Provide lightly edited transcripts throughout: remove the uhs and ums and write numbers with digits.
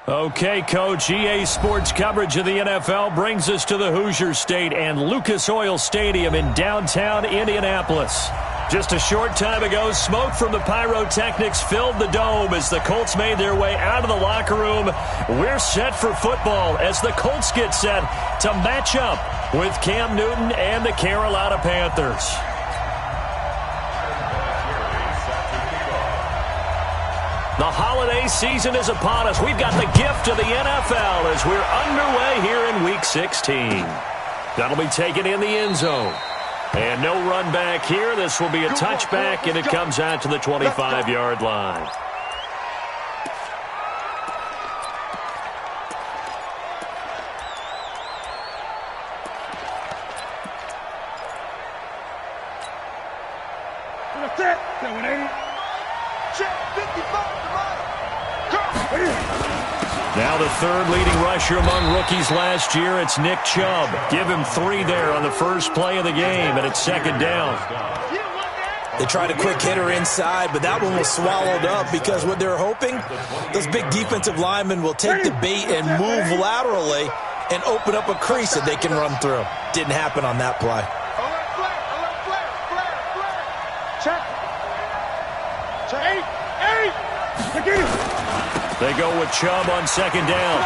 Okay, Coach, EA Sports coverage of the NFL brings us to the Hoosier State and Lucas Oil Stadium in downtown Indianapolis. Just a short time ago, smoke from the pyrotechnics filled the dome as the Colts made their way out of the locker room. We're set for football as the Colts get set to match up with Cam Newton and the Carolina Panthers. The holiday season is upon us. We've got the gift of the NFL as we're underway here in Week 16. That'll be taken in the end zone. And no run back here. This will be a touchback, and it comes out to the 25-yard line. Now the third leading rusher among rookies last year, it's Nick Chubb. Give him 3 there on the first play of the game, and it's second down. They tried a quick hitter inside, but that one was swallowed up because what they're hoping, those big defensive linemen will take the bait and move laterally and open up a crease that they can run through. Didn't happen on that play. They go with Chubb on second down.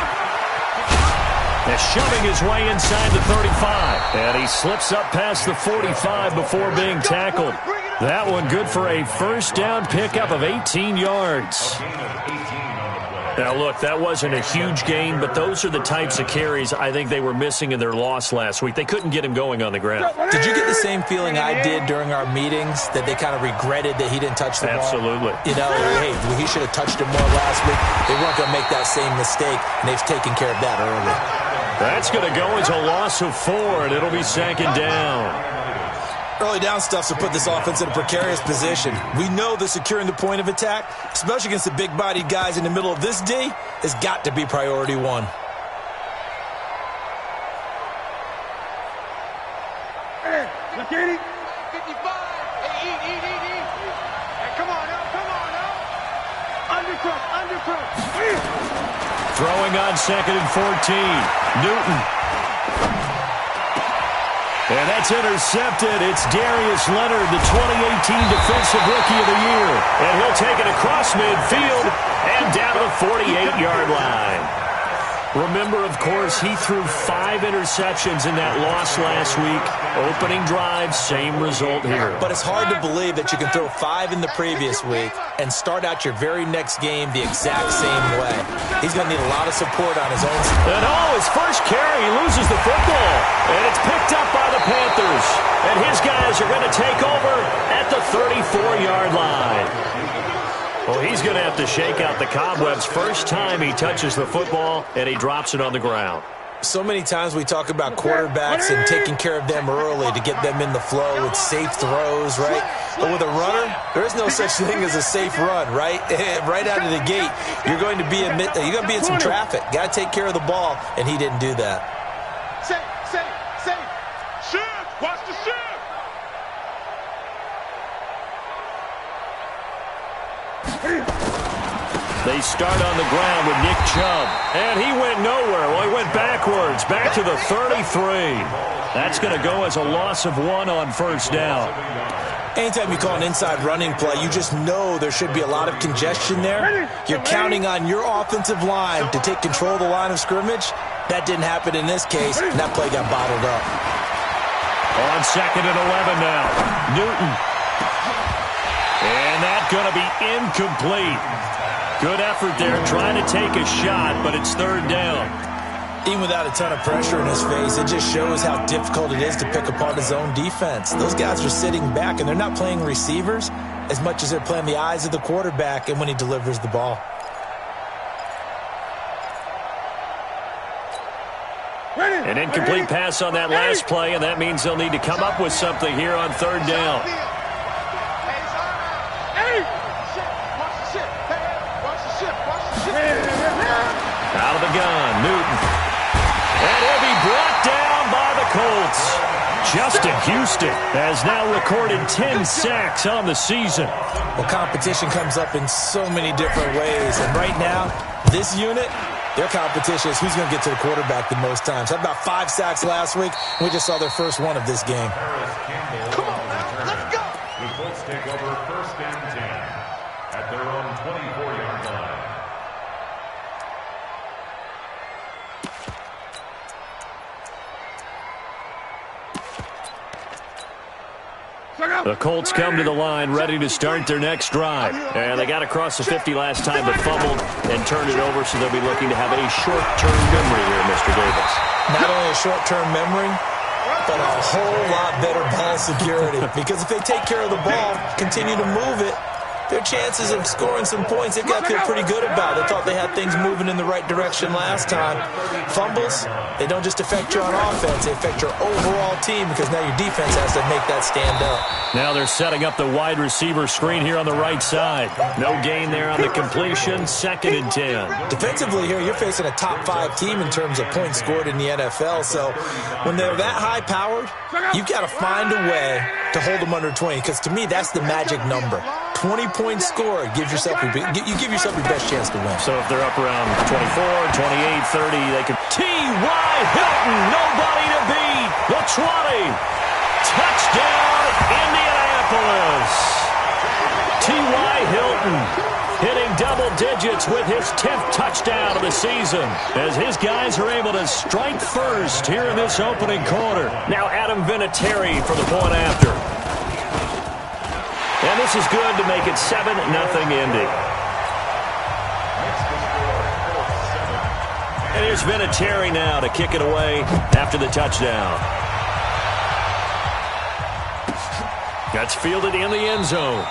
They're shoving his way inside the 35. And he slips up past the 45 before being tackled. That one good for a first down pickup of 18 yards. Now, look, that wasn't a huge gain, but those are the types of carries I think they were missing in their loss last week. They couldn't get him going on the ground. Did you get the same feeling I did during our meetings, that they kind of regretted that he didn't touch the ball? Absolutely. You know, hey, he should have touched it more last week. They weren't going to make that same mistake, and they've taken care of that early. That's going to go as a loss of 4, and it'll be second down. Early down stuff to put this offense in a precarious position. We know that securing the point of attack, especially against the big-bodied guys in the middle of this D, has got to be priority 1. Hey, look at it. 55. Hey, eat. Hey, come on now. Undercut. Throwing on second and 14. Newton. And that's intercepted. It's Darius Leonard, the 2018 Defensive Rookie of the Year. And he'll take it across midfield and down to the 48-yard line. Remember, of course, he threw 5 interceptions in that loss last week. Opening drive, same result here. But it's hard to believe that you can throw 5 in the previous week and start out your very next game the exact same way. He's going to need a lot of support on his own. And his first carry, he loses the football. And it's picked up by the Panthers. And his guys are going to take over at the 34-yard line. Well, he's going to have to shake out the cobwebs first time he touches the football, and he drops it on the ground. So many times we talk about quarterbacks and taking care of them early to get them in the flow with safe throws, right? But with a runner, there is no such thing as a safe run, right? Right out of the gate, you're going to be in some traffic. Got to take care of the ball, and he didn't do that. Safe. Shift. Watch the shift. They start on the ground with Nick Chubb. And he went nowhere. Well, he went backwards, back to the 33. That's going to go as a loss of 1 on first down. Anytime you call an inside running play, you just know there should be a lot of congestion there. You're counting on your offensive line to take control of the line of scrimmage. That didn't happen in this case, and that play got bottled up. On second and 11 now. Newton. And that's going to be incomplete. Good effort there, trying to take a shot, but it's third down. Even without a ton of pressure in his face, it just shows how difficult it is to pick apart his own defense. Those guys are sitting back, and they're not playing receivers as much as they're playing the eyes of the quarterback and when he delivers the ball. An incomplete pass on that last play, and that means they'll need to come up with something here on third down. Out of the gun, Newton. And he'll be brought down by the Colts. Justin Houston has now recorded 10 sacks on the season. Well, competition comes up in so many different ways. And right now, this unit, Their competition is who's going to get to the quarterback the most times. How about 5 sacks last week? We just saw their first one of this game. Come on, now, let's go. The Colts take over 1st and 10 at their own 24-yard line. The Colts come to the line ready to start their next drive. And they got across the 50 last time but fumbled and turned it over, so they'll be looking to have a short-term memory here, Mr. Davis. Not only a short-term memory, but a whole lot better ball security. Because if they take care of the ball, continue to move it, their chances of scoring some points, they've got to feel pretty good about it. They thought they had things moving in the right direction last time. Fumbles, they don't just affect you on offense, they affect your overall team because now your defense has to make that stand up. Now they're setting up the wide receiver screen here on the right side. No gain there on the completion, 2nd and 10. Defensively here, you're facing a top 5 team in terms of points scored in the NFL. So when they're that high-powered, you've got to find a way to hold them under 20 because to me, that's the magic number. 20 points scored, you give yourself your best chance to win. So if they're up around 24, 28, 30, they could... T.Y. Hilton, nobody to beat. The 20. Touchdown, Indianapolis. T.Y. Hilton hitting double digits with his 10th touchdown of the season as his guys are able to strike first here in this opening quarter. Now Adam Vinatieri for the point after. And this is good to make it 7-0 Indy. And here's Vinatieri now to kick it away after the touchdown. That's fielded in the end zone.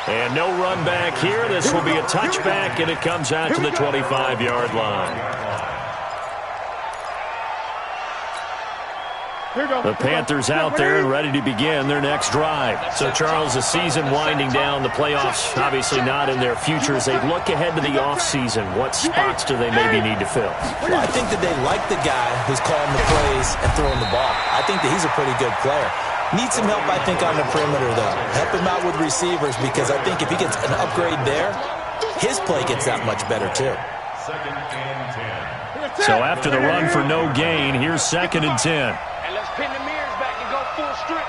And no run back here. This will be a touchback, and it comes out to the 25-yard line. The Panthers out there and ready to begin their next drive. So, Charles, the season winding down, the playoffs obviously not in their future. As they look ahead to the offseason, what spots do they maybe need to fill? Well, I think that they like the guy who's calling the plays and throwing the ball. I think that he's a pretty good player. Needs some help, I think, on the perimeter, though. Help him out with receivers because I think if he gets an upgrade there, his play gets that much better, too. 2nd and 10. So after the run for no gain, here's 2nd and 10. And let's pin the mirrors back and go full strip.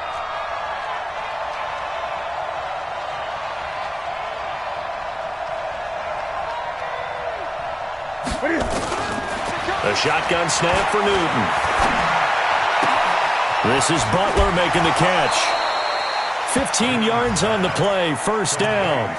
A shotgun snap for Newton. This is Butler making the catch. 15 yards on the play, 1st down.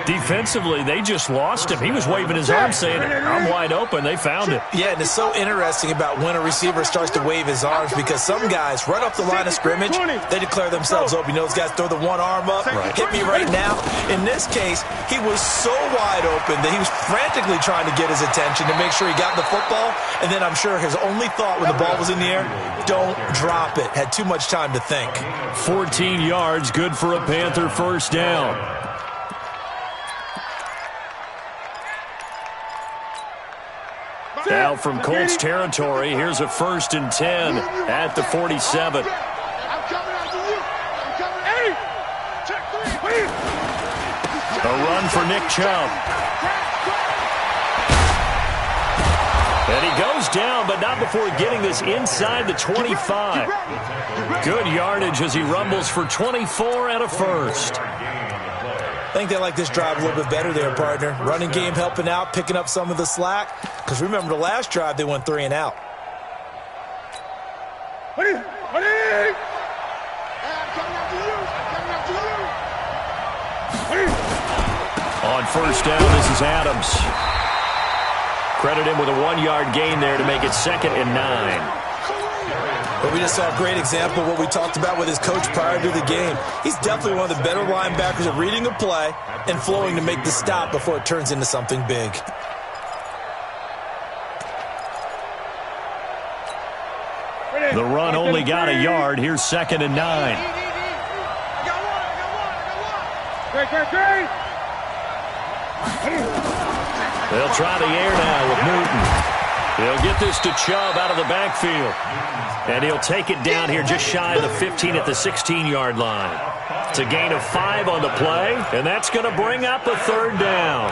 Defensively, they just lost him. He was waving his arms saying, I'm wide open. They found it. Yeah, and it's so interesting about when a receiver starts to wave his arms because some guys, right off the line of scrimmage, they declare themselves open. You know, those guys throw the one arm up, hit me right now. In this case, he was so wide open that he was frantically trying to get his attention to make sure he got the football. And then I'm sure his only thought when the ball was in the air, don't drop it. Had too much time to think. 14 yards, good for a Panther 1st down. Now from Colts territory, here's a 1st and 10 at the 47. I'm coming after you. I'm coming. Hey! Check 3. A run for Nick Chubb. And he goes down, but not before getting this inside the 25. Good yardage as he rumbles for 24 and a 1st. I think they like this drive a little bit better there, partner. Running game helping out, picking up some of the slack. Because remember, the last drive, they went 3 and out. I'm coming after you. On 1st down, this is Adams. Credit him with a 1-yard gain there to make it 2nd and 9. But we just saw a great example of what we talked about with his coach prior to the game. He's definitely one of the better linebackers at reading the play and flowing to make the stop before it turns into something big. The run only got a yard. Here's 2nd and 9. They'll try the air now with Newton. He'll get this to Chubb out of the backfield. And he'll take it down here just shy of the 15 at the 16-yard line. It's a gain of 5 on the play, and that's going to bring up a third down.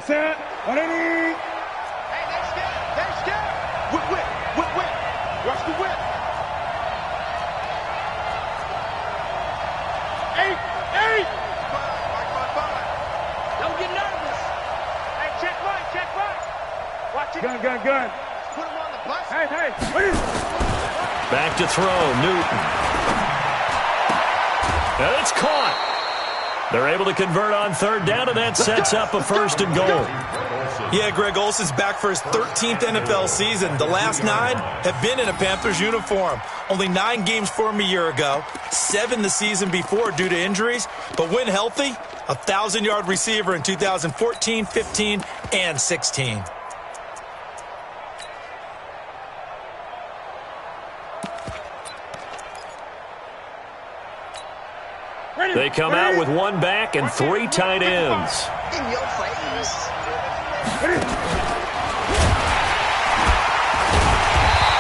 Set. 180. Hey, they're scared. Whip. Watch the whip. 8. Don't get nervous. Hey, check right. Watch it. Gun. Put him on the bus. Hey. Back to throw, Newton. And it's caught. They're able to convert on third down, and that sets up a first and goal. Yeah, Greg Olsen's back for his 13th NFL season. The last 9 have been in a Panthers uniform. Only 9 games for him a year ago, 7 the season before due to injuries. But when healthy, a 1,000-yard receiver in 2014, 15, and 16. They come out with 1 back and 3 tight ends. In your face.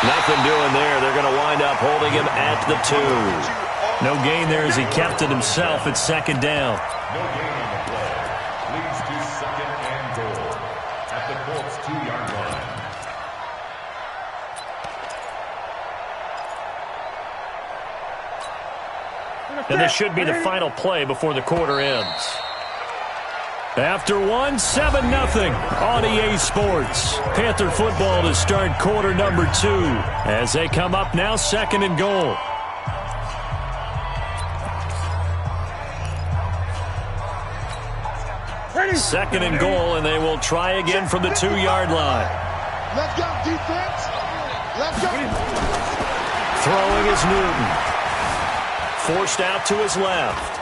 Nothing doing there. They're going to wind up holding him at the 2. No gain there as he kept it himself at second down. No gain on the play. Leads to second and goal at the Colts 2-yard line. And this should be the final play before the quarter ends. After 1, 7-0 on EA Sports. Panther football to start quarter number 2 as they come up now second and goal. Second and goal, and they will try again from the 2-yard line. Let's go, defense. Let's go. Throwing is Newton. Forced out to his left.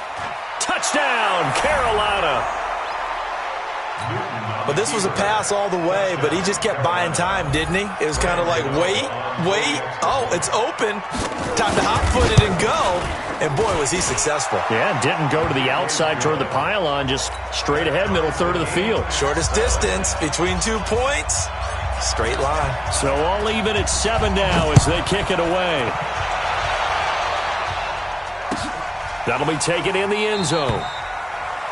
Touchdown, Carolina. But this was a pass all the way, but he just kept buying time, didn't he? It was kind of like, wait. Oh, it's open. Time to hot-foot it and go. And, boy, was he successful. Yeah, didn't go to the outside toward the pylon, just straight ahead, middle third of the field. Shortest distance between 2 points. Straight line. So all even at 7 now as they kick it away. That'll be taken in the end zone.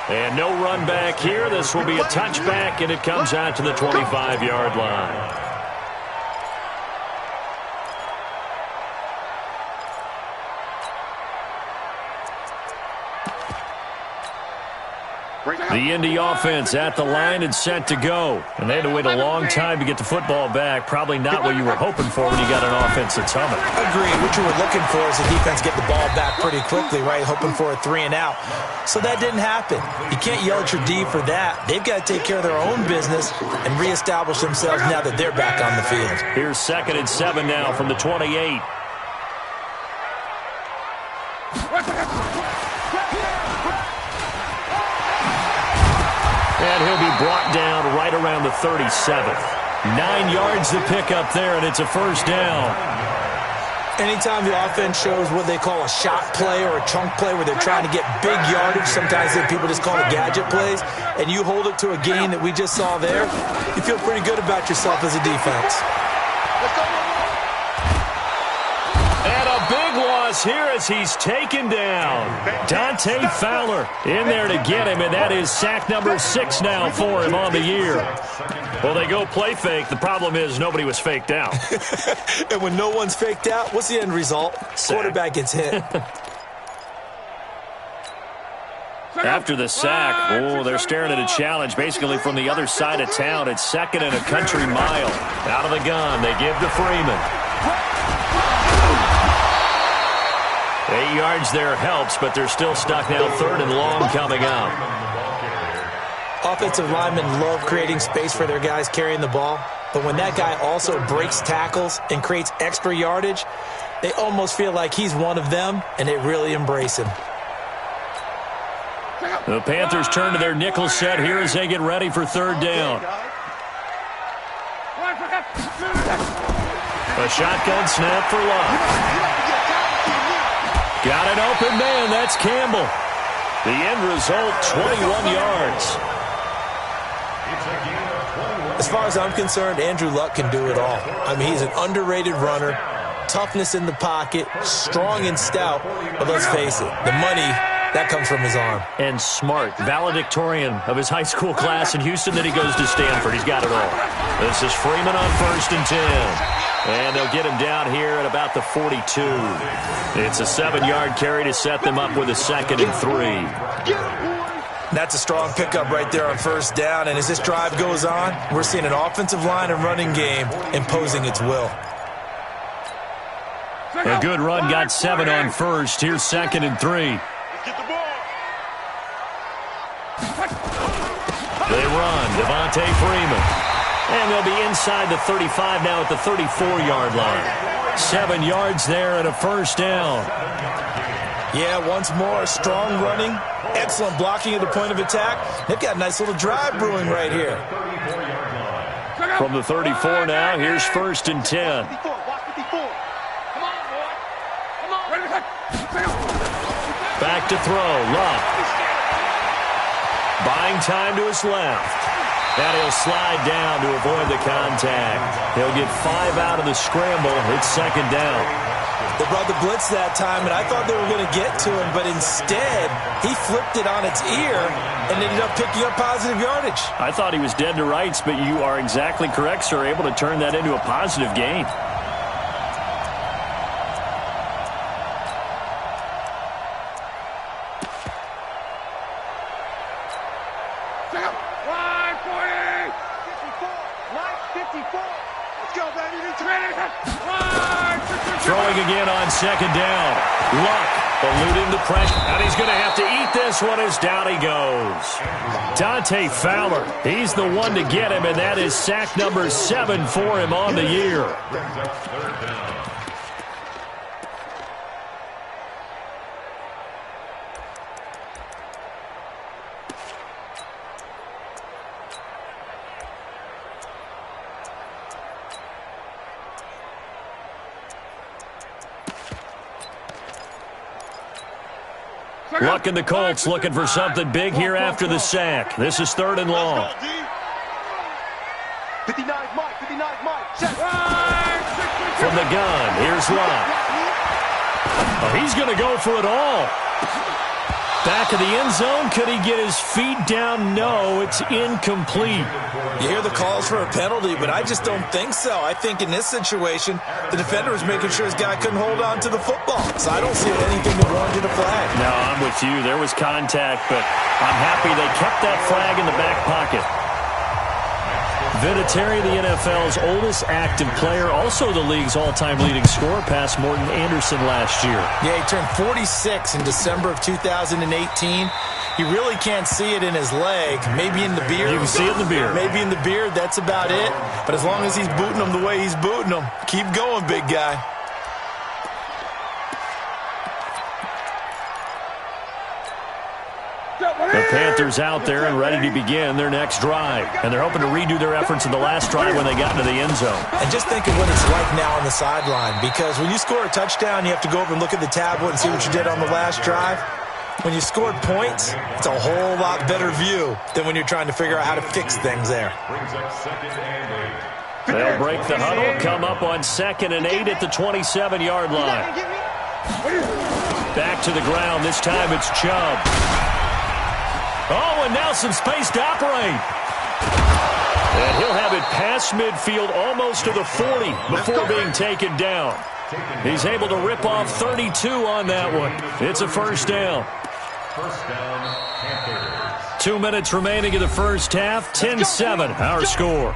And no run back here. This will be a touchback, and it comes out to the 25-yard line. The Indy offense at the line and set to go. And they had to wait a long time to get the football back. Probably not what you were hoping for when you got an offense that's humming. Agreed. What you were looking for is the defense get the ball back pretty quickly, right? Hoping for a 3 and out. So that didn't happen. You can't yell at your D for that. They've got to take care of their own business and reestablish themselves now that they're back on the field. Here's 2nd and 7 now from the 28. And he'll be brought down right around the 37th. 9 yards to pick up there, and it's a first down. Anytime the offense shows what they call a shot play or a chunk play where they're trying to get big yardage, sometimes people just call it gadget plays, and you hold it to a gain that we just saw there, you feel pretty good about yourself as a defense. And a big loss here as he's taken down. Dante Fowler in there to get him, and that is sack number 6 now for him on the year. Well, they go play fake. The problem is nobody was faked out. And when no one's faked out, what's the end result? Sack. Quarterback gets hit. After the sack, they're staring at a challenge basically from the other side of town. It's 2nd and a country mile. Out of the gun, they give to Freeman. 8 yards there helps, but they're still stuck now 3rd and long coming up. Offensive linemen love creating space for their guys carrying the ball, but when that guy also breaks tackles and creates extra yardage, they almost feel like he's one of them, and they really embrace him. The Panthers turn to their nickel set here as they get ready for 3rd down. A shotgun snap for Love. Got an open man. That's Campbell. The end result, 21 yards. As far as I'm concerned, Andrew Luck can do it all. I mean, he's an underrated runner, toughness in the pocket, strong and stout, but let's face it, the money, that comes from his arm. And smart, valedictorian of his high school class in Houston, then he goes to Stanford. He's got it all. This is Freeman on 1st and 10. And they'll get him down here at about the 42. It's a 7-yard carry to set them up with a 2nd and 3. That's a strong pickup right there on 1st down, and as this drive goes on, we're seeing an offensive line and running game imposing its will. A good run, got 7 on 1st. Here's 2nd and 3. They run, Devontae Freeman. And they'll be inside the 35 now at the 34-yard line. 7 yards there and a 1st down. Yeah, once more, strong running, excellent blocking at the point of attack. They've got a nice little drive brewing right here. From the 34 now, here's 1st and 10. Back to throw, Luck. Buying time to his left. And he'll slide down to avoid the contact. He'll get 5 out of the scramble. It's 2nd down. They brought the blitz that time, and I thought they were going to get to him, but instead, he flipped it on its ear and ended up picking up positive yardage. I thought he was dead to rights, but you are exactly correct, sir, able to turn that into a positive gain. Throwing again on 2nd down. Luck eluding the pressure. And he's going to have to eat this one as down he goes. Dante Fowler, he's the one to get him, and that is sack number 7 for him on the year. Luck and the Colts looking for something big here after the sack. This is 3rd and long. 59 Mike, 59 Mike. Check. From the gun, here's Luck. Oh, he's going to go for it all. Back of the end zone. Could he get his feet down? No, it's incomplete. You hear the calls for a penalty, but I just don't think so. I think in this situation, the defender was making sure his guy couldn't hold on to the football. So I don't see anything that warranted a flag. No, I'm with you. There was contact, but I'm happy they kept that flag in the back pocket. Vinatieri, the NFL's oldest active player, also the league's all-time leading scorer, past Morton Anderson last year. Yeah, he turned 46 in December of 2018. You really can't see it in his leg. Maybe in the beard. You can see it in the beard. Maybe in the beard, that's about it. But as long as he's booting them the way he's booting them, keep going, big guy. The Panthers out there and ready to begin their next drive. And they're hoping to redo their efforts in the last drive when they got into the end zone. And just think of what it's like now on the sideline. Because when you score a touchdown, you have to go over and look at the tablet and see what you did on the last drive. When you scored points, it's a whole lot better view than when you're trying to figure out how to fix things there. They'll break the huddle, come up on 2nd and 8 at the 27-yard line. Back to the ground. This time it's Chubb. Oh, and now some space to operate. And he'll have it past midfield almost to the 40 before being taken down. He's able to rip off 32 on that one. It's a 1st down. 2 minutes remaining in the first half. 10-7, our score.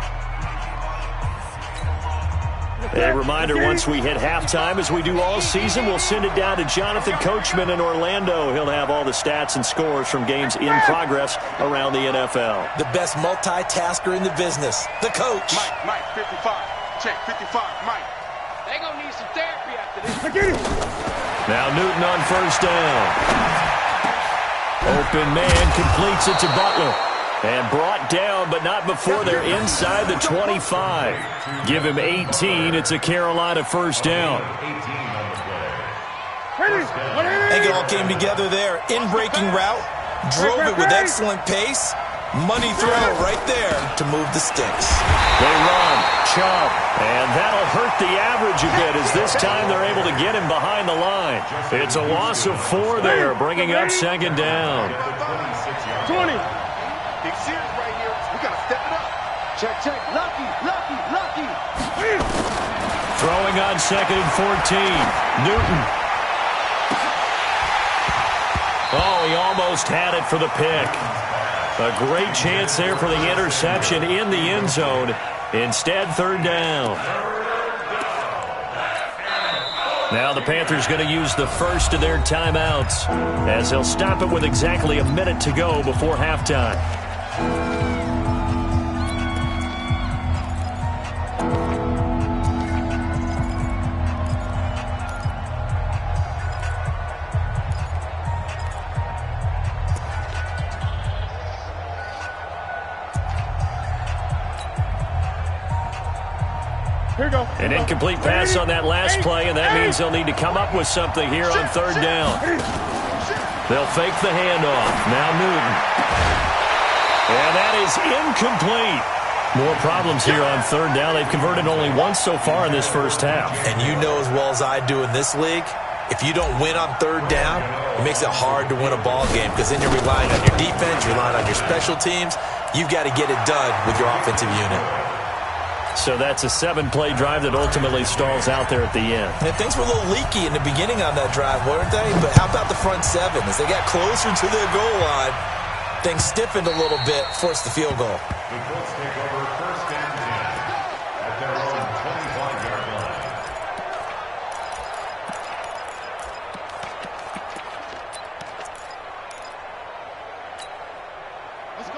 A reminder, once we hit halftime, as we do all season, we'll send it down to Jonathan Coachman in Orlando. He'll have all the stats and scores from games in progress around the NFL. The best multitasker in the business, the coach. Mike, 55. Check, 55, Mike. They gonna need some therapy after this. Now Newton on 1st down. Open man completes it to Butler. And brought down, but not before they're inside the 25. Give him 18. It's a Carolina 1st down. I think it all came together there. In-breaking route, drove it with excellent pace. Money throw right there to move the sticks. They run, Chubb, and that'll hurt the average a bit as this time they're able to get him behind the line. It's a loss of 4 there, bringing up second down. 20. Big series right here. We got to step it up. Check, check. Lucky, lucky, lucky. Throwing on second and 14. Newton. Oh, he almost had it for the pick. A great chance there for the interception in the end zone. Instead, third down. Now the Panthers going to use the first of their timeouts as they'll stop it with exactly a minute to go before halftime. An incomplete pass on that last play, and that means they'll need to come up with something here on third down. They'll fake the handoff. Now Newton. And that is incomplete. More problems here on third down. They've converted only once so far in this first half. And you know as well as I do in this league, if you don't win on third down, it makes it hard to win a ball game because then you're relying on your defense, you're relying on your special teams. You've got to get it done with your offensive unit. So that's a 7-play drive that ultimately stalls out there at the end. And things were a little leaky in the beginning on that drive, weren't they? But how about the front 7? As they got closer to their goal line, things stiffened a little bit, forced the field goal. The Colts take over first and 10 at their own 25-yard line.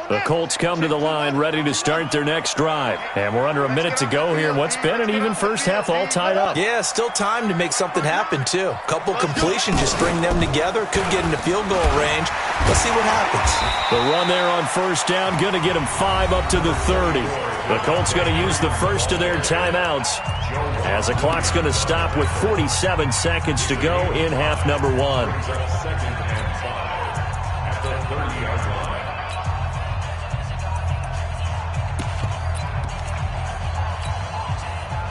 The Colts come to the line ready to start their next drive. And we're under a minute to go here in what's been an even first half all tied up. Yeah, still time to make something happen, too. Couple completions, just string them together. Could get into field goal range. Let's see what happens. The run there on first down, going to get them 5 up to the 30. The Colts going to use the first of their timeouts as the clock's going to stop with 47 seconds to go in half number 1. Second and 5 at the 30-yard line.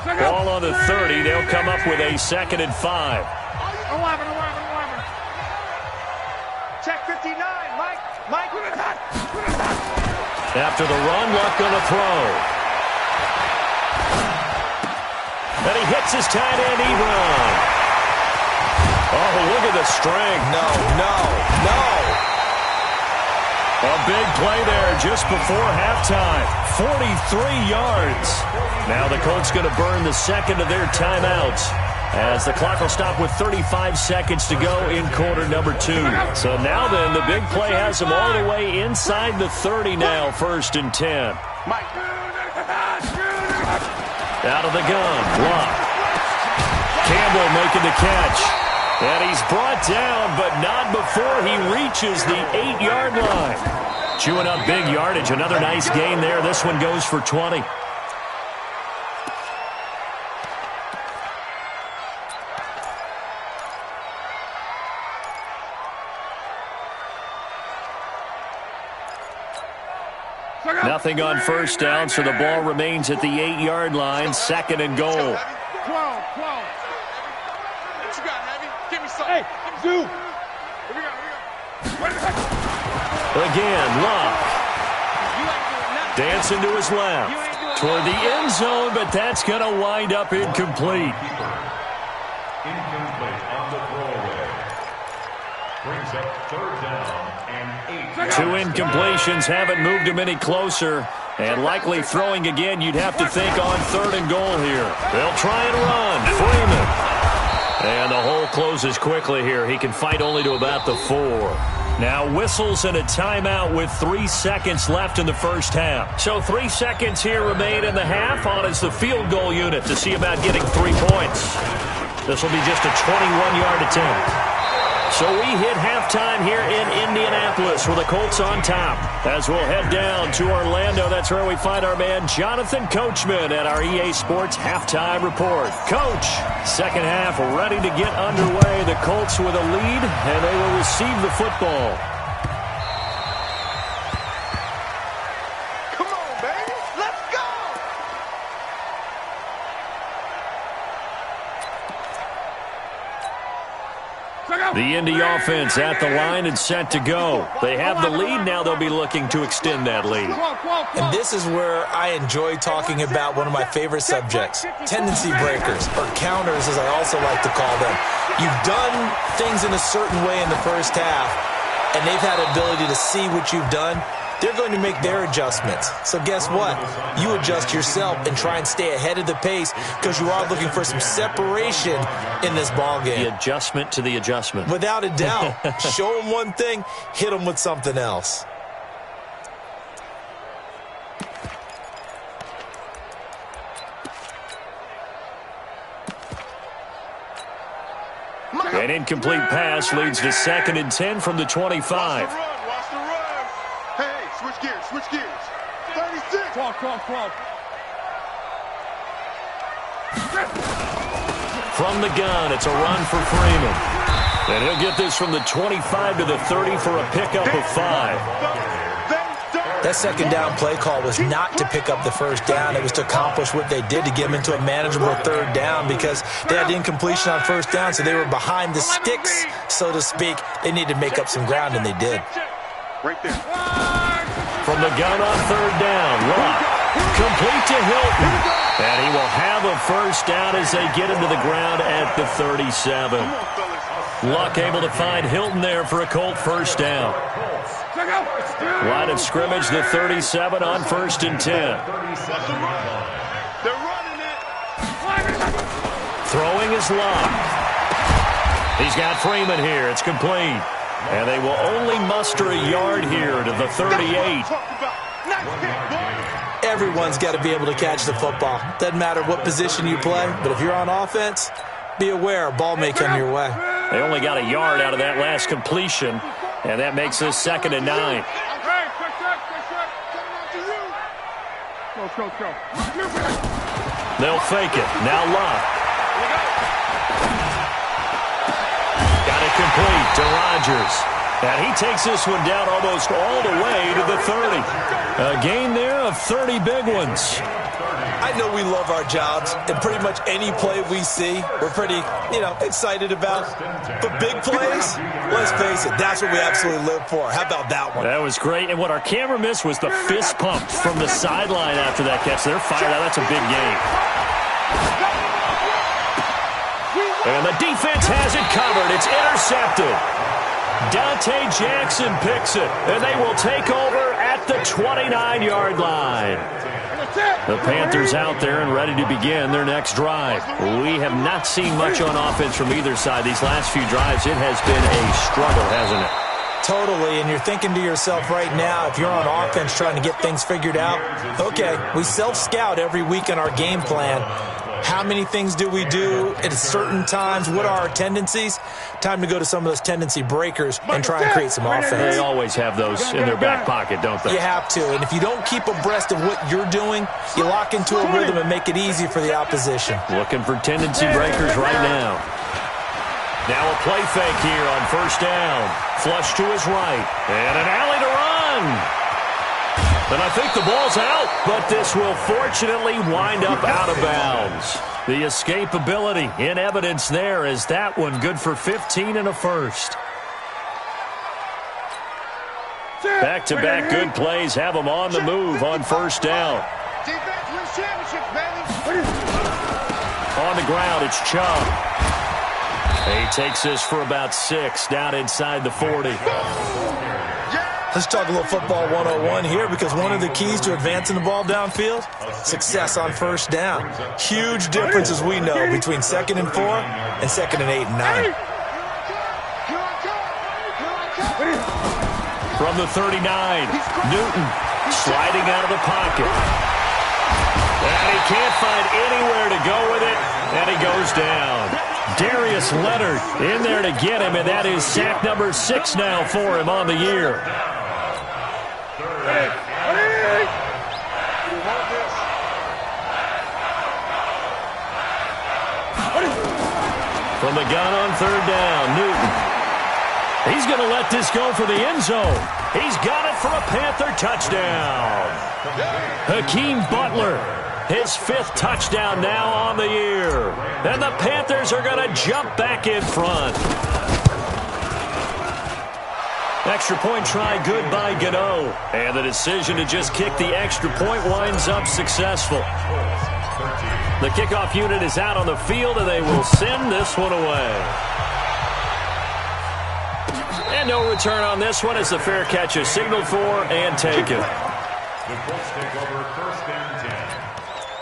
Ball on the 30. They'll come up with a second and 5. 11. Check 59. Mike. After the run, Luck going to throw. And he hits his tight end, Ebron. Oh, look at the strength. No. A big play there just before halftime. 43 yards. Now the Colts going to burn the second of their timeouts as the clock will stop with 35 seconds to go in quarter number 2. So now then, the big play has them all the way inside the 30 now, first and 10. Out of the gun, Luck. Campbell making the catch. And he's brought down, but not before he reaches the 8-yard line. Chewing up big yardage. Another nice gain there. This one goes for 20. Nothing on first down, so the ball remains at the 8-yard line. Second and goal. 12. What you got, Heavy? Give me something. Hey, Zoo. Here we go. Again, Luck. Dancing to his left. Toward the end zone, but that's going to wind up incomplete. Incomplete on the throwaway. Brings up third down and 8. 2 incompletions haven't moved him any closer. And likely throwing again, you'd have to think on third and goal here. They'll try and run. Freeman. And the hole closes quickly here. He can fight only to about the 4. Now whistles and a timeout with 3 seconds left in the first half. So 3 seconds here remain in the half on as the field goal unit to see about getting 3 points. This will be just a 21-yard attempt. So we hit halftime here in Indianapolis with the Colts on top. As we'll head down to Orlando, that's where we find our man Jonathan Coachman at our EA Sports Halftime Report. Coach, second half ready to get underway. The Colts with a lead, and they will receive the football. Come on, baby. Let's go. The Indy offense at the line and set to go. They have the lead. Now they'll be looking to extend that lead. And this is where I enjoy talking about one of my favorite subjects, tendency breakers, or counters as I also like to call them. You've done things in a certain way in the first half, and they've had the ability to see what you've done. They're going to make their adjustments. So guess what? You adjust yourself and try and stay ahead of the pace because you are looking for some separation in this ball game. The adjustment to the adjustment. Without a doubt. Show them one thing, hit them with something else. An incomplete pass leads to 2nd and 10 from the 25. Watch the run. Hey, switch gears, switch gears. 36. 12. From the gun, it's a run for Freeman. And he'll get this from the 25 to the 30 for a pickup of 5. That second down play call was not to pick up the first down. It was to accomplish what they did to get them into a manageable 3rd down because they had the incompletion on 1st down, so they were behind the sticks, so to speak. They needed to make up some ground, and they did. Right there. From the gun on 3rd down, Luck. Complete to Hilton. And he will have a first down as they get him to the ground at the 37. Luck able to find Hilton there for a Colt first down. Line of scrimmage, the 37 on 1st and 10. They're running it. Throwing is Luck. He's got Freeman here. It's complete. And they will only muster a yard here to the 38. Everyone's got to be able to catch the football. Doesn't matter what position you play, but if you're on offense, be aware a ball may come your way. They only got a yard out of that last completion, and that makes this 2nd and 9. They'll fake it. Now Luck. Got it complete to Rodgers. And he takes this one down almost all the way to the 30. A gain there of 30 big ones. I know we love our jobs, and pretty much any play we see, we're pretty, excited about. But big plays, let's face it, that's what we absolutely live for. How about that one? That was great. And what our camera missed was the fist pump from the sideline after that catch. They're fired out. That's a big gain. And the defense has it covered. It's intercepted. Dante Jackson picks it, and they will take over at the 29-yard line. The Panthers out there and ready to begin their next drive. We have not seen much on offense from either side. These last few drives, it has been a struggle, hasn't it? Totally, and you're thinking to yourself right now, if you're on offense trying to get things figured out, okay, we self-scout every week in our game plan. How many things do we do at certain times? What are our tendencies? Time to go to some of those tendency breakers and try and create some offense. They always have those in their back pocket, don't they? You have to, and if you don't keep abreast of what you're doing, you lock into a rhythm and make it easy for the opposition. Looking for tendency breakers right now. Now a play fake here on 1st down. Flush to his right, and an alley to run. And I think the ball's out, but this will fortunately wind up out of bounds. The escapability in evidence there as that one good for 15 and a first. Back-to-back good plays have them on the move on 1st down. Defense wins championships, baby. On the ground, it's Chubb. He takes this for about 6 down inside the 40. Let's talk a little football 101 here because one of the keys to advancing the ball downfield, success on 1st down. Huge difference, as we know, between 2nd and 4 and 2nd and 8 and 9. From the 39, Newton sliding out of the pocket. And he can't find anywhere to go with it, and he goes down. Darius Leonard in there to get him, and that is sack number 6 now for him on the year. From the gun on third down, Newton. He's going to let this go for the end zone. He's got it for a Panther touchdown. Hakeem Butler, his 5th touchdown now on the year. And the Panthers are going to jump back in front. Extra point try good by Gano. And the decision to just kick the extra point winds up successful. The kickoff unit is out on the field, and they will send this one away. And no return on this one as the fair catch is signaled for and taken. The Colts take over 1st and 10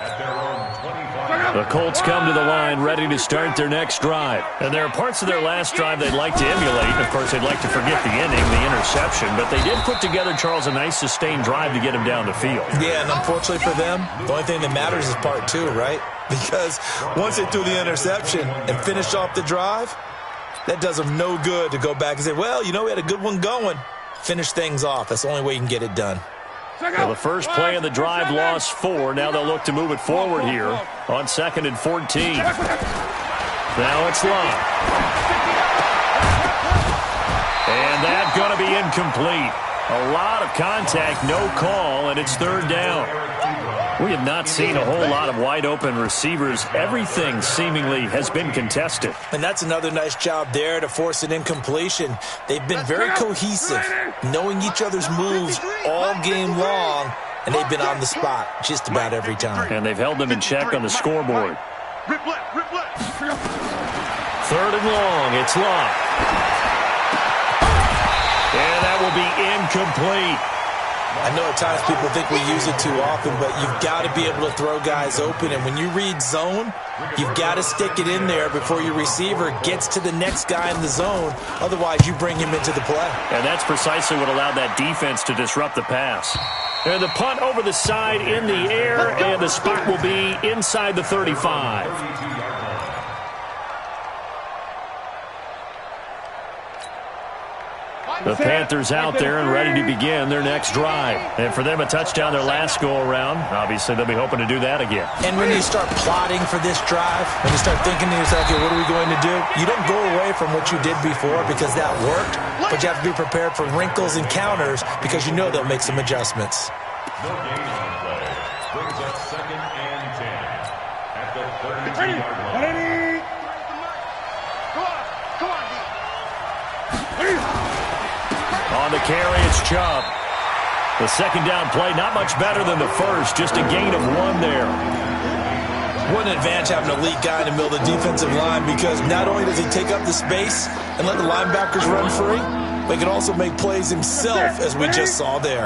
at their own 25. The Colts come to the line ready to start their next drive. And there are parts of their last drive they'd like to emulate. Of course, they'd like to forget the ending, the interception. But they did put together, Charles, a nice sustained drive to get him down the field. Yeah, and unfortunately for them, the only thing that matters is part 2, right? Because once they threw the interception and finished off the drive, that does them no good to go back and say, well, you know, we had a good one going. Finish things off. That's the only way you can get it done. Well, the first play of the drive lost 4. Now they'll look to move it forward here on 2nd and 14. Now it's Love. And that's going to be incomplete. A lot of contact, no call, and it's 3rd down. We have not seen a whole lot of wide-open receivers. Everything seemingly has been contested. And that's another nice job there to force an incompletion. They've been very cohesive, knowing each other's moves all game long, and they've been on the spot just about every time. And they've held them in check on the scoreboard. 3rd and long, it's Love. And that will be incomplete. I know at times people think we use it too often, but you've got to be able to throw guys open. And when you read zone, you've got to stick it in there before your receiver gets to the next guy in the zone. Otherwise, you bring him into the play. And that's precisely what allowed that defense to disrupt the pass. And the punt over the side in the air, and the spot will be inside the 35. The Panthers out there and ready to begin their next drive. And for them, a touchdown their last go-around. Obviously, they'll be hoping to do that again. And when you start plotting for this drive, when you start thinking to yourself, okay, what are we going to do? You don't go away from what you did before because that worked, but you have to be prepared for wrinkles and counters because you know they'll make some adjustments. No gain on the play. Brings up 2nd and 10 at the 32-yard line. On the carry, it's Chubb. The 2nd down play, not much better than the first, just a gain of 1 there. What an advantage having an elite guy in the middle of the defensive line, because not only does he take up the space and let the linebackers run free, but he can also make plays himself, as we just saw there.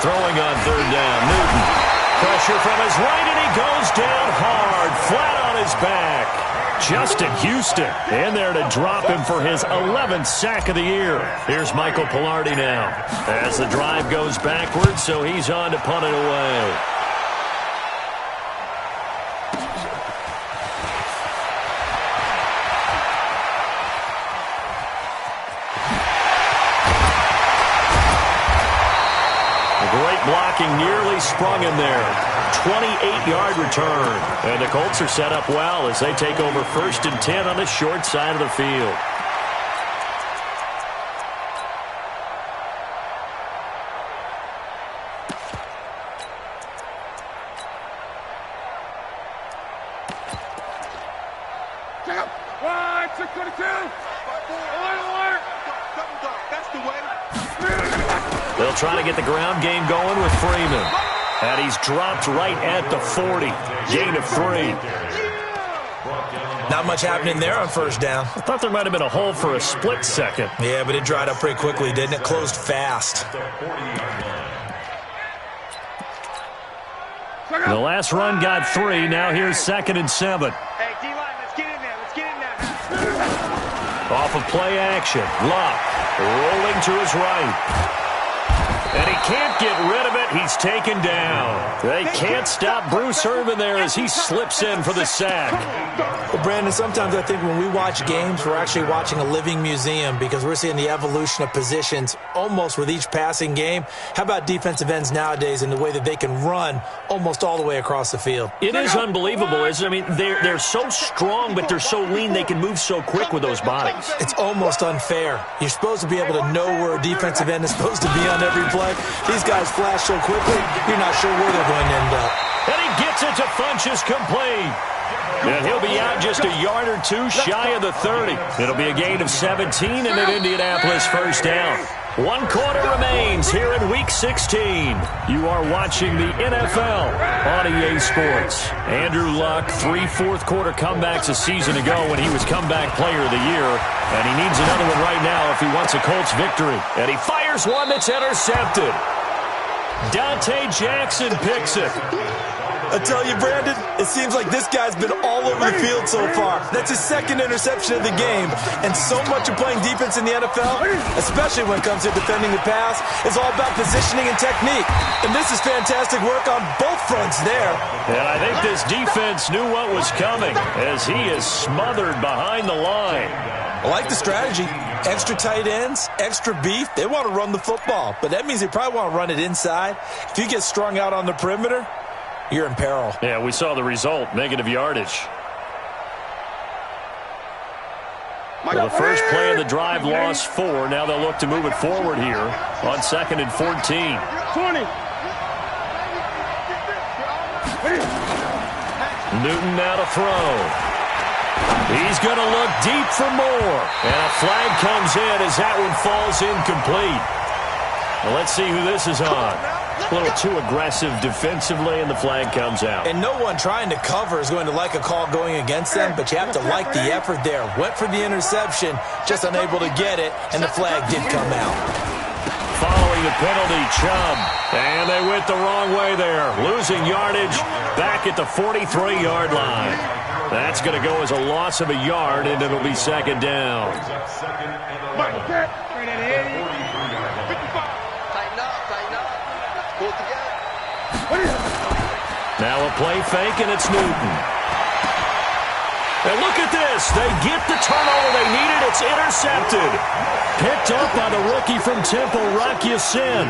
Throwing on 3rd down, Newton. Pressure from his right, and he goes down hard, flat on his back. Justin Houston in there to drop him for his 11th sack of the year. Here's Michael Pilardi now as the drive goes backwards, so he's on to punt it away. Great blocking, nearly sprung him there. 28-yard return. And the Colts are set up well as they take over 1st and 10 on the short side of the field. They'll try to get the ground game going with Freeman. And he's dropped right at the 40. Gain of 3. Not much happening there on 1st down. I thought there might have been a hole for a split second. Yeah, but it dried up pretty quickly, didn't it? Closed fast. The last run got 3. Now here's 2nd and 7. Hey, D-line, let's get in there. Let's get in there. Off of play action. Love rolling to his right. And he can't get rid of it. He's taken down. They can't stop Bruce Irvin there as he slips in for the sack. Well, Brandon, sometimes I think when we watch games, we're actually watching a living museum because we're seeing the evolution of positions almost with each passing game. How about defensive ends nowadays and the way that they can run almost all the way across the field? It is unbelievable, isn't it? I mean, they're so strong, but they're so lean they can move so quick with those bodies. It's almost unfair. You're supposed to be able to know where a defensive end is supposed to be on every play. These guys flash so quickly, you're not sure where they're going to end up. And he gets it to Funchess complete. And he'll be out just a yard or two shy of the 30. It'll be a gain of 17 and an Indianapolis first down. 1 quarter remains here in Week 16. You are watching the NFL on EA Sports. Andrew Luck, 3 fourth-quarter comebacks a season ago when he was comeback player of the year. And he needs another one right now if he wants a Colts victory. And he fires one that's intercepted. Dante Jackson picks it. I tell you, Brandon, it seems like this guy's been all over the field so far. That's his second interception of the game. And so much of playing defense in the NFL, especially when it comes to defending the pass, is all about positioning and technique. And this is fantastic work on both fronts there. And I think this defense knew what was coming as he is smothered behind the line. I like the strategy. Extra tight ends, extra beef. They want to run the football, but that means they probably want to run it inside. If you get strung out on the perimeter, you're in peril. Yeah, we saw the result, negative yardage. Well, the first play of the drive lost 4. Now they'll look to move it forward here on 2nd and 14. 20. Newton now to throw. He's going to look deep for more. And a flag comes in as that one falls incomplete. Well, let's see who this is on. A little too aggressive defensively, and the flag comes out. And no one trying to cover is going to like a call going against them, but you have to like the effort there. Went for the interception, just unable to get it, and the flag did come out. Following the penalty, Chubb. And they went the wrong way there. Losing yardage back at the 43-yard line. That's going to go as a loss of a yard, and it'll be 2nd down. Now a play fake, and it's Newton. And look at this. They get the turnover they needed. It's intercepted. Picked up by the rookie from Temple, Rock Ya-Sin.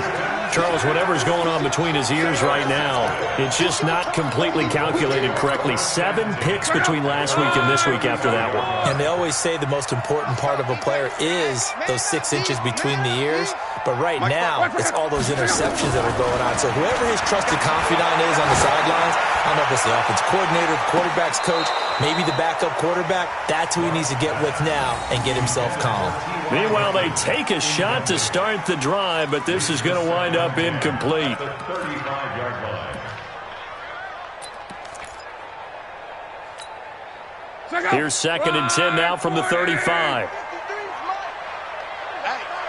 Charles, whatever's going on between his ears right now, it's just not completely calculated correctly. 7 picks between last week and this week after that one. And they always say the most important part of a player is those 6 inches between the ears. But right now, it's all those interceptions that are going on. So whoever his trusted confidant is on the sidelines, I don't know if it's the offensive coordinator, the quarterback's coach, maybe the backup quarterback, that's who he needs to get with now and get himself calm. Meanwhile, they take a shot to start the drive, but this is going to wind up incomplete. Here's 2nd and 10 now from the 35. Hey,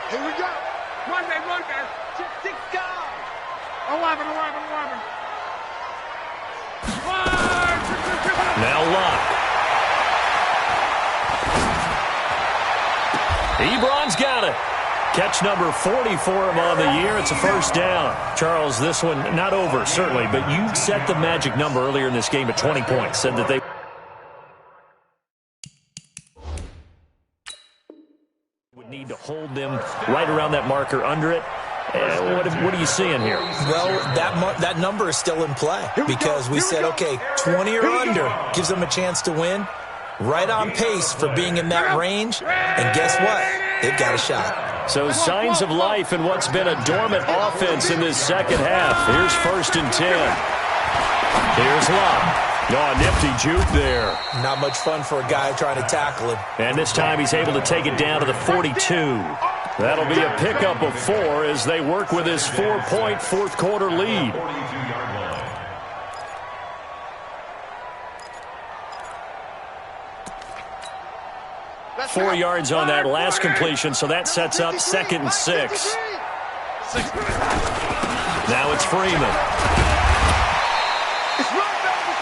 here we go. Run, guys. 6 guys. 11. Now Luck. Ebron's got it. Catch number 40 for him on the year. It's a first down. Charles, this one not over, certainly, but you set the magic number earlier in this game at 20 points. Said that they would need to hold them right around that marker under it. What are you seeing here? Well, that number is still in play because we said, okay, 20 or under gives them a chance to win. Right on pace for being in that range. And guess what? They've got a shot. So signs of life in what's been a dormant offense in this second half. Here's 1st and 10. Here's Luck. Oh, nifty juke there. Not much fun for a guy trying to tackle him. And this time he's able to take it down to the 42. That'll be a pickup of 4 as they work with his 4-point fourth-quarter lead. Four yards on that last completion, so that sets up 2nd and 6. Now it's Freeman.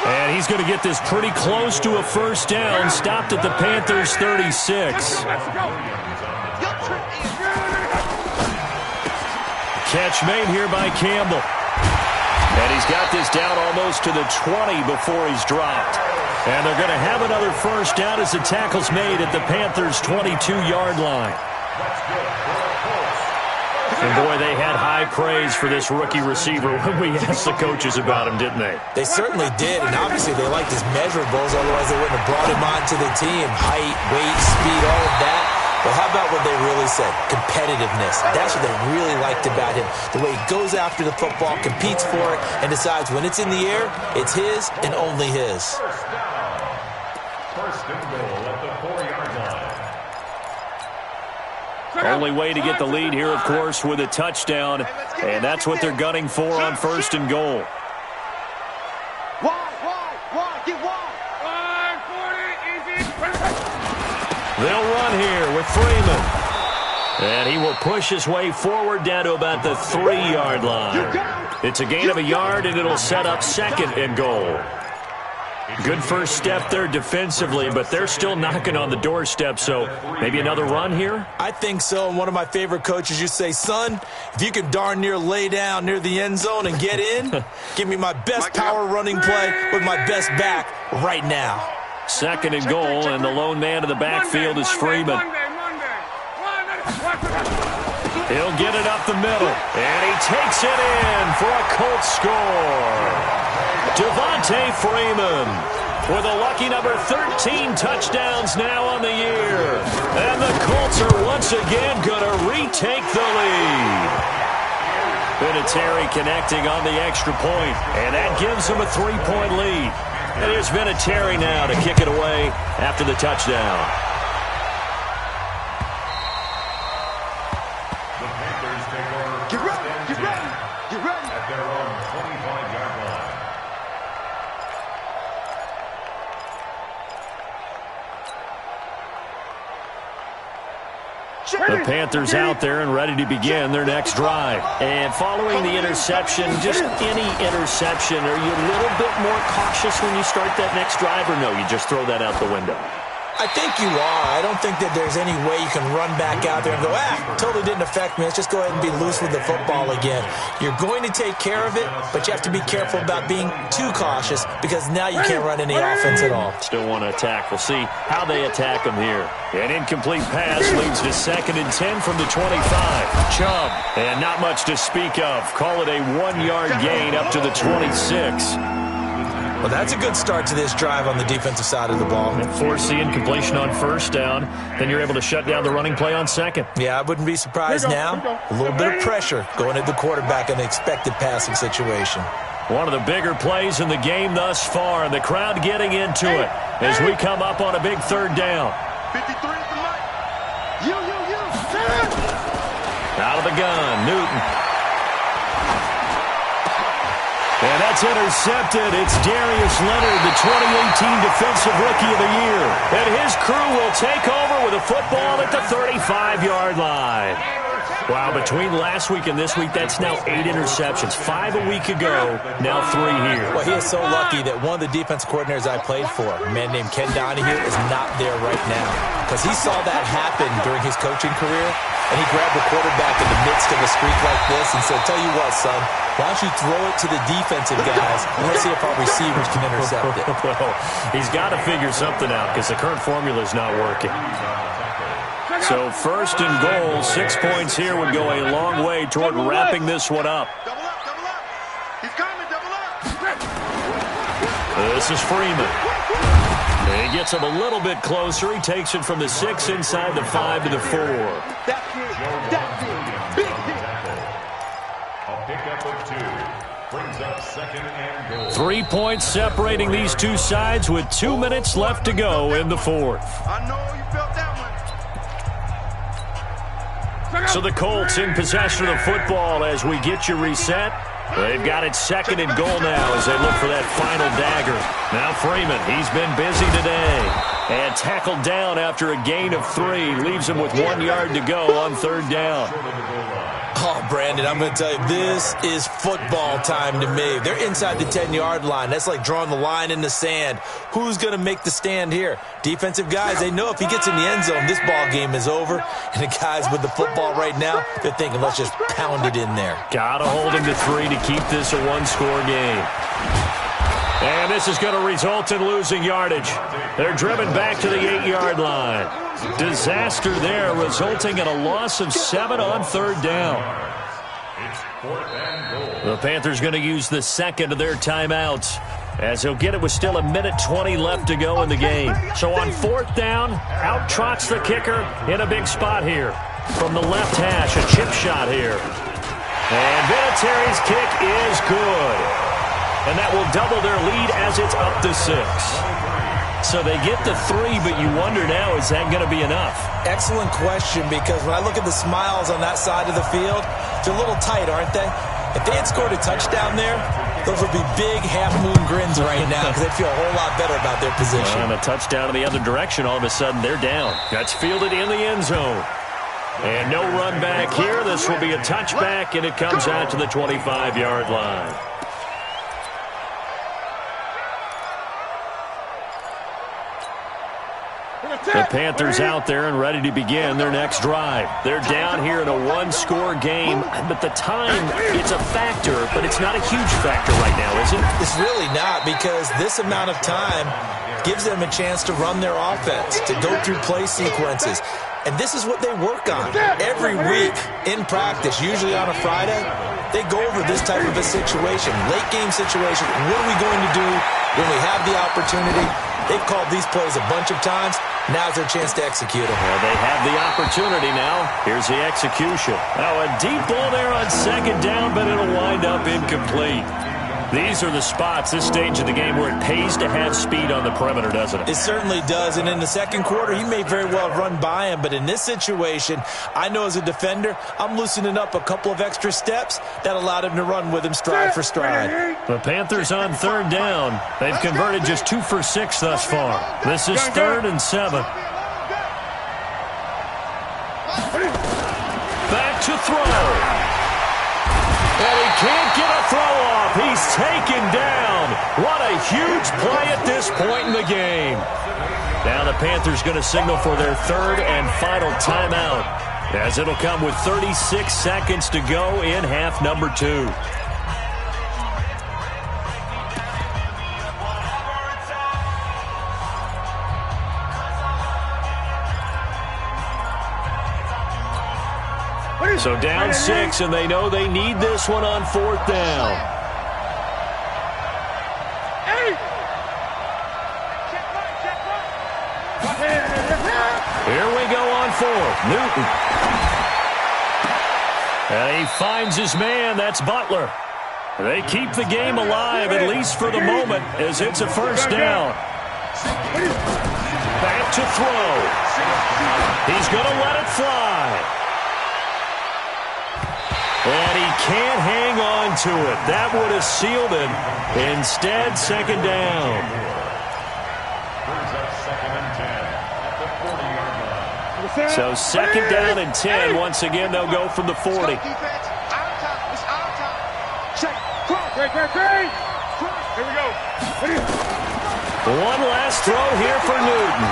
And he's going to get this pretty close to a first down, stopped at the Panthers' 36. catch made here by Campbell. And he's got this down almost to the 20 before he's dropped. And they're going to have another first down as the tackle's made at the Panthers' 22-yard line. And, boy, they had high praise for this rookie receiver when we asked the coaches about him, didn't they? They certainly did, and obviously they liked his measurables, otherwise they wouldn't have brought him onto the team. Height, weight, speed, all of that. But how about what they really said? Competitiveness. That's what they really liked about him. The way he goes after the football, competes for it, and decides when it's in the air, it's his and only his. First and goal at the 4-yard line. Only way to get the lead here, of course, with a touchdown. And that's what they're gunning for on first and goal. Wide, get wide. 40, easy. They'll run here with Freeman. And he will push his way forward down to about the 3-yard line. It's a gain of a yard, and it'll set up second and goal. Good first step there defensively, but they're still knocking on the doorstep, so maybe another run here? I think so, and one of my favorite coaches used to say, son, if you can darn near lay down near the end zone and get in, give me my best power running play with my best back right now. Second and goal, and the lone man in the backfield is Freeman. He'll get it up the middle, and he takes it in for a Colts score. Devontae Freeman with a lucky number 13 touchdowns now on the year. And the Colts are once again going to retake the lead. Vinatieri connecting on the extra point, and that gives them a 3-point lead. And here's Vinatieri now to kick it away after the touchdown. The Panthers take over. Get ready. At their own 25-yard line. The Panthers out there and ready to begin their next drive. And following the interception, just any interception, are you a little bit more cautious when you start that next drive, or no, you just throw that out the window? I think you are. I don't think that there's any way you can run back out there and go, totally didn't affect me. Let's just go ahead and be loose with the football again. You're going to take care of it, but you have to be careful about being too cautious because now you can't run any offense at all. Still want to attack. We'll see how they attack them here. An incomplete pass leads to 2nd and 10 from the 25. Chubb, and not much to speak of. Call it a 1-yard gain up to the 26. Well, that's a good start to this drive on the defensive side of the ball. And force the incompletion on first down. Then you're able to shut down the running play on second. Yeah, I wouldn't be surprised now. A little bit of pressure going at the quarterback in an expected passing situation. One of the bigger plays in the game thus far, and the crowd getting into it as we come up on a big 3rd down. 53 is the mic. You. Out of the gun, Newton. And that's intercepted. It's Darius Leonard, the 2018 Defensive Rookie of the Year. And his crew will take over with a football at the 35-yard line. Wow, between last week and this week, that's now 8 interceptions. 5 a week ago, now 3 here. Well, he is so lucky that one of the defense coordinators I played for, a man named Ken Donahue, is not there right now. Because he saw that happen during his coaching career, and he grabbed the quarterback in the midst of a streak like this and said, tell you what, son, why don't you throw it to the defensive guys, and let's see if our receivers can intercept it. Well, he's got to figure something out because the current formula is not working. So 1st and goal, 6 points here would go a long way toward wrapping this one up. Double up. He's coming, double up. This is Freeman. And he gets him a little bit closer. He takes it from the 6 inside the 5 to the 4. That's it. Big hit. A pickup of 2. Brings up 2nd and goal. 3 points separating these two sides with 2 minutes left to go in the 4th. I know you felt that one. So the Colts in possession of the football as we get you reset. They've got it 2nd and goal now as they look for that final dagger. Now Freeman, he's been busy today. And tackled down after a gain of 3. Leaves him with 1 yard to go on 3rd down. Oh, Oh, Brandon, I'm going to tell you, this is football time to me. They're inside the 10-yard line. That's like drawing the line in the sand. Who's going to make the stand here? Defensive guys, they know if he gets in the end zone, this ball game is over. And the guys with the football right now, they're thinking, let's just pound it in there. Gotta hold him to 3 to keep this a one-score game. And this is going to result in losing yardage. They're driven back to the 8-yard line. Disaster there, resulting in a loss of 7 on 3rd down. The Panthers going to use the second of their timeouts, as he'll get it with still 1:20 left to go in the game. So on 4th down, out trots the kicker in a big spot here. From the left hash, a chip shot here. And Vinatieri's kick is good. And that will double their lead as it's up to 6. So they get the 3, but you wonder now, is that going to be enough? Excellent question, because when I look at the smiles on that side of the field, they're a little tight, aren't they? If they had scored a touchdown there, those would be big half-moon grins right now, because they feel a whole lot better about their position. And a touchdown in the other direction, all of a sudden they're down. That's fielded in the end zone. And no run back here. This will be a touchback, and it comes out to the 25-yard line. The Panthers out there and ready to begin their next drive. They're down here in a one-score game, but the time, it's a factor, but it's not a huge factor right now, is it? It's really not, because this amount of time gives them a chance to run their offense, to go through play sequences. And this is what they work on every week in practice, usually on a Friday. They go over this type of a situation, late game situation. What are we going to do when we have the opportunity? They've called these plays a bunch of times. Now's their chance to execute them. Well, they have the opportunity now. Here's the execution. Now a deep ball there on 2nd down, but it'll wind up incomplete. These are the spots, this stage of the game, where it pays to have speed on the perimeter, doesn't it? It certainly does, and in the second quarter, he may very well have run by him, but in this situation, I know as a defender, I'm loosening up a couple of extra steps that allowed him to run with him stride for stride. The Panthers on 3rd down. They've converted just 2 for 6 thus far. This is 3rd and 7. Back to throw. And he can't get a throw off. He's taken down. What a huge play at this point in the game. Now the Panthers going to signal for their 3rd and final timeout, as it'll come with 36 seconds to go in half number 2. So down 6, and they know they need this one on 4th down. Here we go on 4th. Newton. And he finds his man. That's Butler. They keep the game alive, at least for the moment, as it's a 1st down. Back to throw. He's going to let it fly. And he can't hang on to it. That would have sealed it. Instead, 2nd down. So 2nd down and 10. Once again, they'll go from the 40. Check. Great. Here we go. One last throw here for Newton.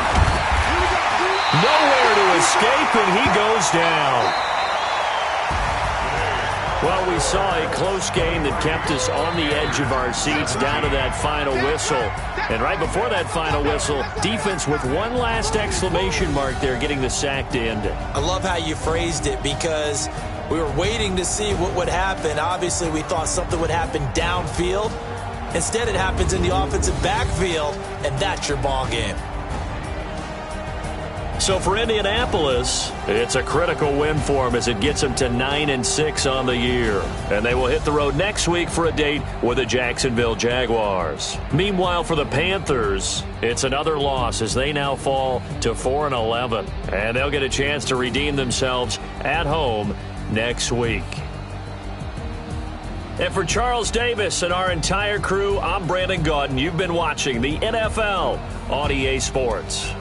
Nowhere to escape, and he goes down. Well, we saw a close game that kept us on the edge of our seats down to that final whistle. And right before that final whistle, defense with one last exclamation mark there, getting the sack to end it. I love how you phrased it, because we were waiting to see what would happen. Obviously, we thought something would happen downfield. Instead, it happens in the offensive backfield, and that's your ball game. So for Indianapolis, it's a critical win for them as it gets them to 9-6 on the year. And they will hit the road next week for a date with the Jacksonville Jaguars. Meanwhile, for the Panthers, it's another loss as they now fall to 4-11. And they'll get a chance to redeem themselves at home next week. And for Charles Davis and our entire crew, I'm Brandon Gaudin. You've been watching the NFL on EA Sports.